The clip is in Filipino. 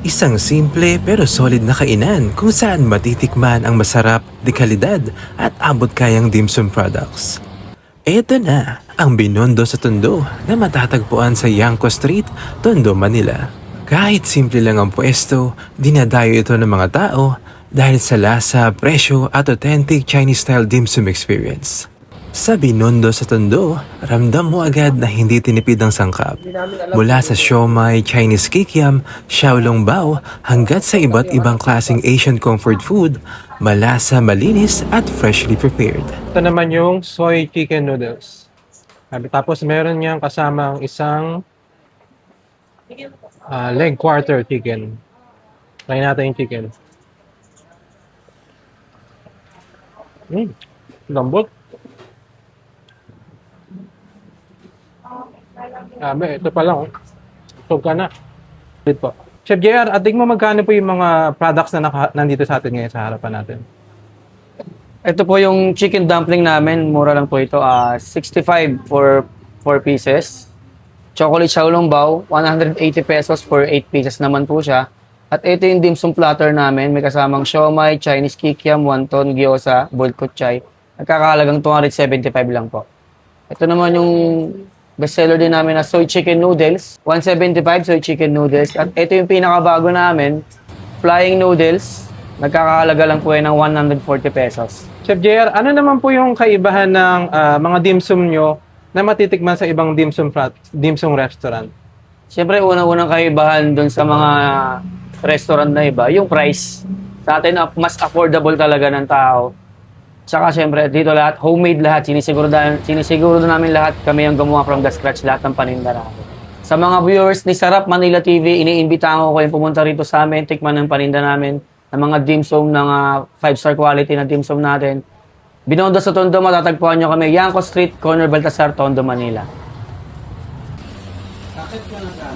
Isang simple pero solid na kainan kung saan matitikman ang masarap, de kalidad at abot kayang dim sum products. Ito na ang Binondo sa Tondo na matatagpuan sa Yangko Street, Tondo, Manila. Kahit simple lang ang pwesto, dinadayo ito ng mga tao dahil sa lasa, presyo at authentic Chinese-style dim sum experience. Sa Binondo sa Tondo, ramdam mo agad na hindi tinipid ang sangkap. Mula sa siomai, Chinese kikiam, xiaolong bao, hanggat sa iba't ibang klaseng Asian comfort food, malasa, malinis at freshly prepared. Ito naman yung soy chicken noodles. Tapos meron niyang kasamang isang leg quarter chicken. Try natin yung chicken. Lambot. Ito pa lang. Busog ka na. Ulit po. Chef JR, ating mo magkano po yung mga products na nandito sa atin ngayon sa harapan natin? Ito po yung chicken dumpling namin. Mura lang po ito. 65 for 4 pieces. Chocolate xiaolong bao, 180 pesos for 8 pieces naman po siya. At ito yung dim sum platter namin. May kasamang siomai, Chinese kikiam, wonton, gyoza, boiled kuchay. Nagkakahalagang 275 lang po. Ito naman yung bestseller din namin na soy chicken noodles. 175 soy chicken noodles. At ito yung pinakabago namin, flying noodles. Nagkakahalaga lang po yan ng 140 pesos. Chef JR, ano naman po yung kaibahan ng mga dim sum nyo na matitikman sa ibang dim sum restaurant? Siyempre, unang-unang kaibahan dun sa mga restaurant na iba, yung price. Sa atin, mas affordable talaga ng tao. Tsaka siyempre, dito lahat, homemade lahat. Sinisiguro namin lahat kami ang gumawa from the scratch lahat ng paninda namin. Sa mga viewers ni Sarap Manila TV, iniimbitahan ko kayong pumunta rito sa amin, tikman ng paninda namin, ng mga dim sum, ng 5-star quality na dim sum natin. Binondo sa Tondo, matatagpuan nyo kami, Yangko Street, Corner Baltasar, Tondo, Manila.